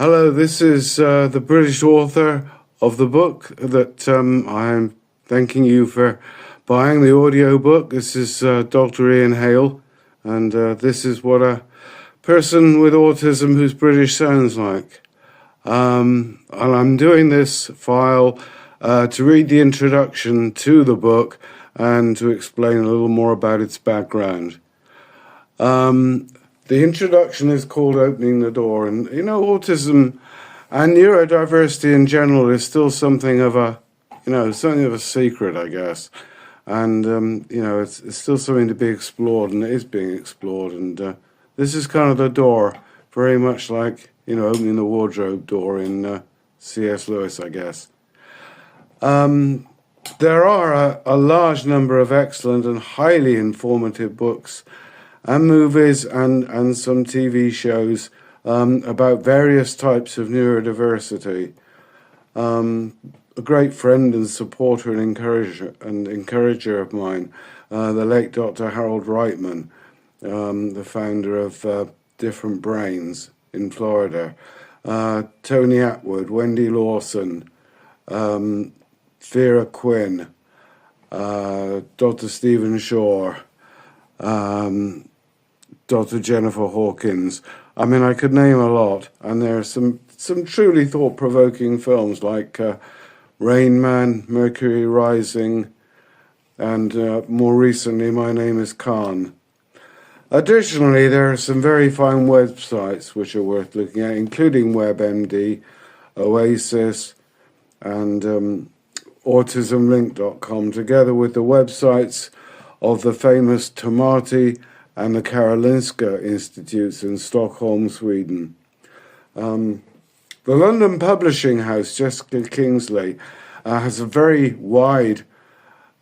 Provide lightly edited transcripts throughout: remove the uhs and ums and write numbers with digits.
Hello, this is the British author of the book that I'm thanking you for buying the audio book. This is Dr. Ian Hale, and this is what a person with autism who's British sounds like. And I'm doing this file to read the introduction to the book and to explain a little more about its background. The introduction is called Opening the Door, and autism and neurodiversity in general is still something of a secret, I guess. And it's still something to be explored, and it is being explored. And this is kind of the door, very much like opening the wardrobe door in C.S. Lewis, I guess. There are a large number of excellent and highly informative books and movies and some TV shows about various types of neurodiversity. A great friend and supporter and encourager of mine, the late Dr. Harold Reitman, the founder of Different Brains in Florida, Tony Attwood, Wendy Lawson, Vera Quinn, Dr. Stephen Shore, Dr. Jennifer Hawkins. I mean, I could name a lot, and there are some truly thought-provoking films like Rain Man, Mercury Rising, and more recently, My Name is Khan. Additionally, there are some very fine websites which are worth looking at, including WebMD, Oasis, and autismlink.com, together with the websites of the famous Tomati and the Karolinska Institutes in Stockholm, Sweden. The London publishing house, Jessica Kingsley, has a very wide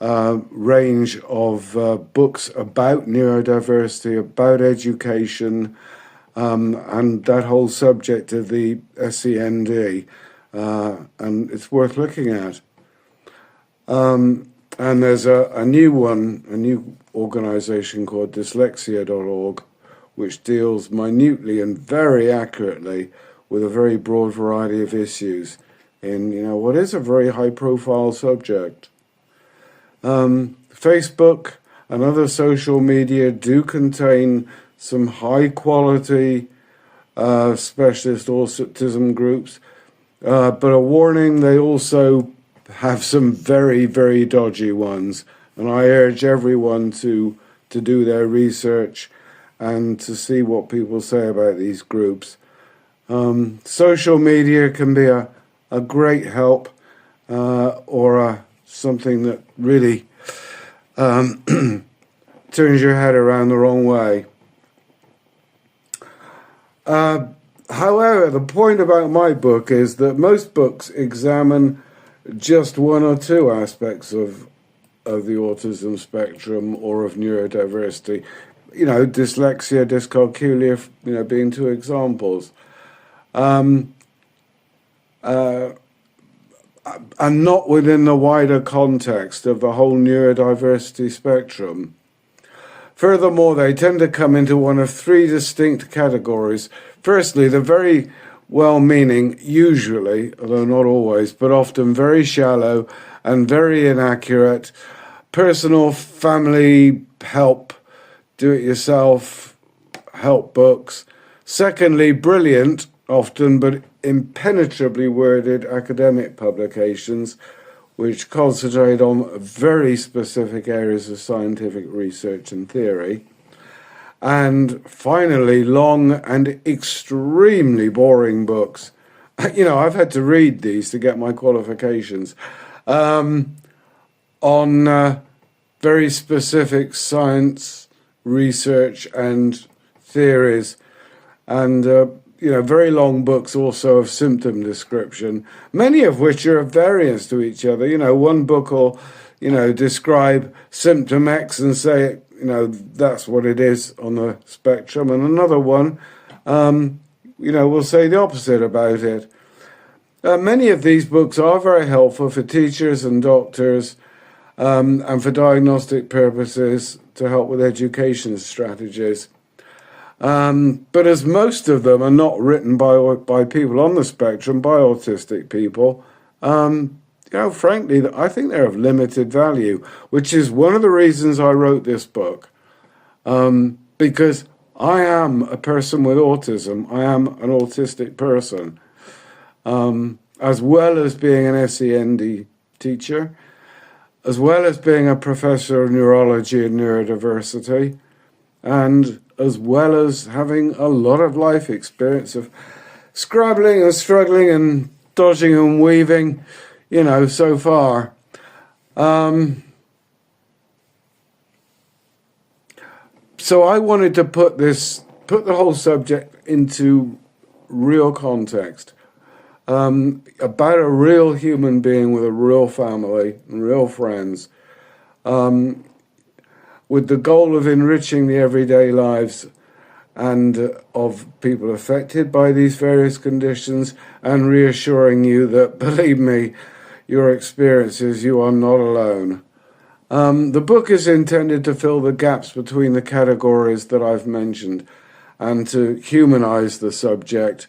range of books about neurodiversity, about education, and that whole subject of the SEND, and it's worth looking at. And there's a new organization called dyslexia.org, which deals minutely and very accurately with a very broad variety of issues in what is a very high-profile subject. Facebook and other social media do contain some high-quality specialist autism groups, but a warning, they also have some very, very dodgy ones. And I urge everyone to do their research and to see what people say about these groups. Social media can be a great help or something that really turns your head around the wrong way. However, the point about my book is that most books examine just one or two aspects of the autism spectrum or of neurodiversity. Dyslexia, dyscalculia, being two examples. And not within the wider context of the whole neurodiversity spectrum. Furthermore, they tend to come into one of three distinct categories. Firstly, the very well-meaning, usually, although not always, but often very shallow and very inaccurate, personal, family help, do-it-yourself help books. Secondly, brilliant, often, but impenetrably worded academic publications, which concentrate on very specific areas of scientific research and theory. And finally, long and extremely boring books. I've had to read these to get my qualifications on very specific science, research, and theories. And, very long books also of symptom description, many of which are at variance to each other. One book will, describe symptom X and say, that's what it is on the spectrum. And another one, will say the opposite about it. Many of these books are very helpful for teachers and doctors and for diagnostic purposes to help with education strategies. But as most of them are not written by people on the spectrum, by autistic people, frankly, I think they're of limited value, which is one of the reasons I wrote this book. Because I am a person with autism. I am an autistic person, as well as being an SEND teacher, as well as being a professor of neurology and neurodiversity, and as well as having a lot of life experience of scrabbling and struggling and dodging and weaving, so far. So I wanted to put the whole subject into real context, about a real human being with a real family and real friends, with the goal of enriching the everyday lives and of people affected by these various conditions, and reassuring you that, believe me, your experiences, you are not alone. The book is intended to fill the gaps between the categories that I've mentioned and to humanize the subject,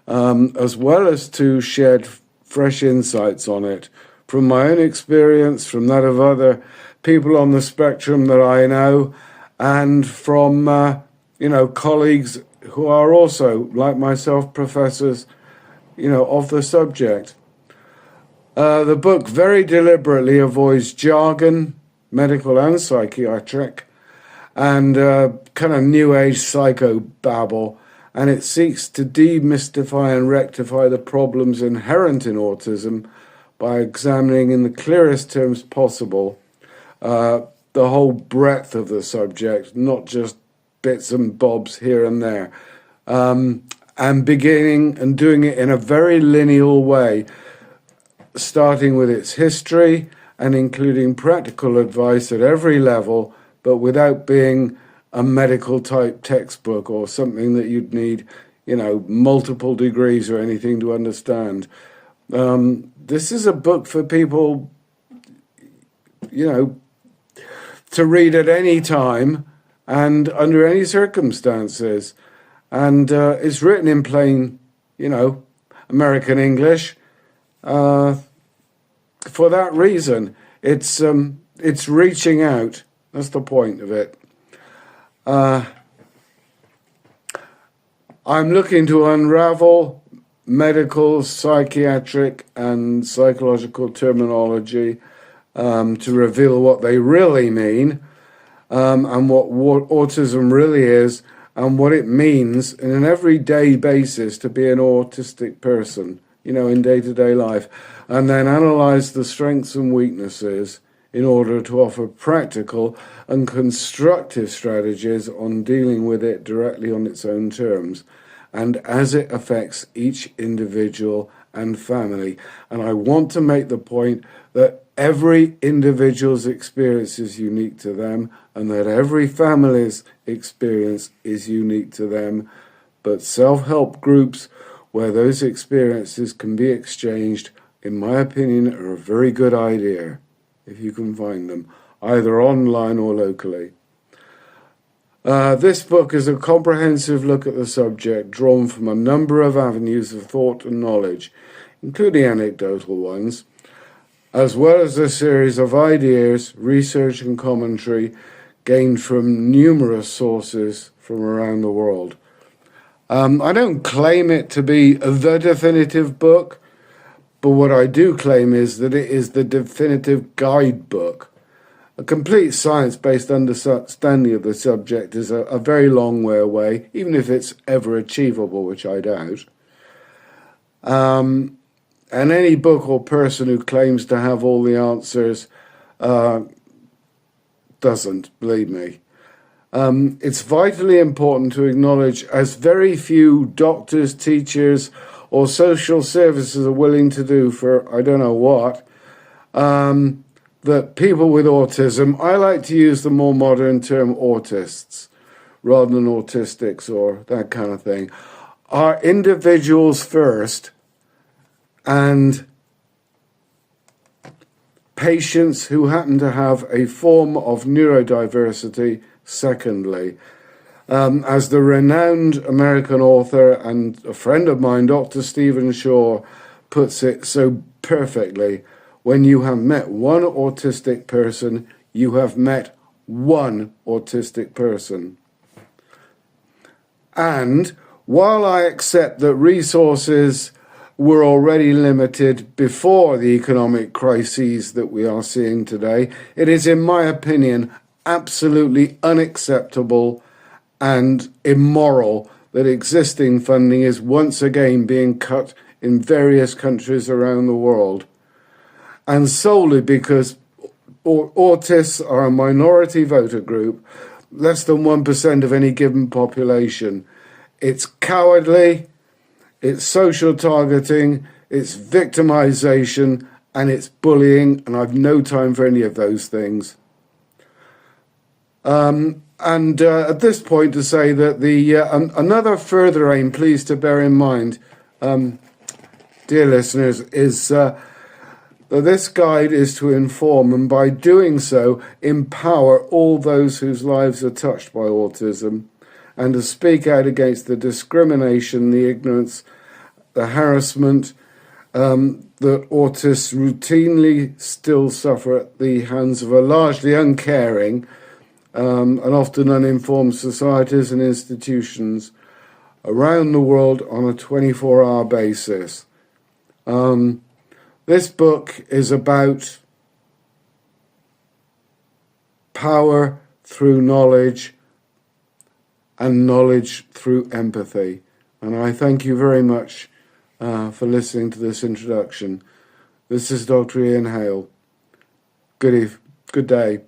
as well as to shed fresh insights on it from my own experience, from that of other people on the spectrum that I know, and from, colleagues who are also, like myself, professors, of the subject. The book very deliberately avoids jargon, medical and psychiatric, and kind of new age psychobabble, and it seeks to demystify and rectify the problems inherent in autism by examining in the clearest terms possible the whole breadth of the subject, not just bits and bobs here and there, and beginning and doing it in a very lineal way, starting with its history and including practical advice at every level, but without being a medical type textbook or something that you'd need, multiple degrees or anything to understand. This is a book for people, to read at any time and under any circumstances. And it's written in plain, American English. For that reason, it's reaching out. That's the point of it. I'm looking to unravel medical, psychiatric, and psychological terminology to reveal what they really mean, and what autism really is, and what it means in an everyday basis to be an autistic person, in day-to-day life, and then analyze the strengths and weaknesses in order to offer practical and constructive strategies on dealing with it directly on its own terms and as it affects each individual and family. And I want to make the point that every individual's experience is unique to them and that every family's experience is unique to them, but self-help groups where those experiences can be exchanged, in my opinion, are a very good idea, if you can find them, either online or locally. This book is a comprehensive look at the subject, drawn from a number of avenues of thought and knowledge, including anecdotal ones, as well as a series of ideas, research and commentary gained from numerous sources from around the world. I don't claim it to be the definitive book, but what I do claim is that it is the definitive guidebook. A complete science-based understanding of the subject is a very long way away, even if it's ever achievable, which I doubt. And any book or person who claims to have all the answers doesn't, believe me. It's vitally important to acknowledge, as very few doctors, teachers, or social services are willing to do for I don't know what, that people with autism, I like to use the more modern term autists, rather than autistics or that kind of thing, are individuals first and patients who happen to have a form of neurodiversity secondly. As the renowned American author and a friend of mine, Dr. Stephen Shaw, puts it so perfectly, when you have met one autistic person, you have met one autistic person. And while I accept that resources were already limited before the economic crises that we are seeing today, it is, in my opinion, absolutely unacceptable and immoral that existing funding is once again being cut in various countries around the world. And solely because autists are a minority voter group, less than 1% of any given population. It's cowardly, it's social targeting, it's victimization, and it's bullying, and I've no time for any of those things. At this point to say that another further aim, please to bear in mind, dear listeners, is that this guide is to inform, and by doing so, empower all those whose lives are touched by autism, and to speak out against the discrimination, the ignorance, the harassment that autists routinely still suffer at the hands of a largely uncaring and often uninformed societies and institutions around the world on a 24-hour basis. This book is about power through knowledge and knowledge through empathy. And I thank you very much for listening to this introduction. This is Dr. Ian Hale. Good day.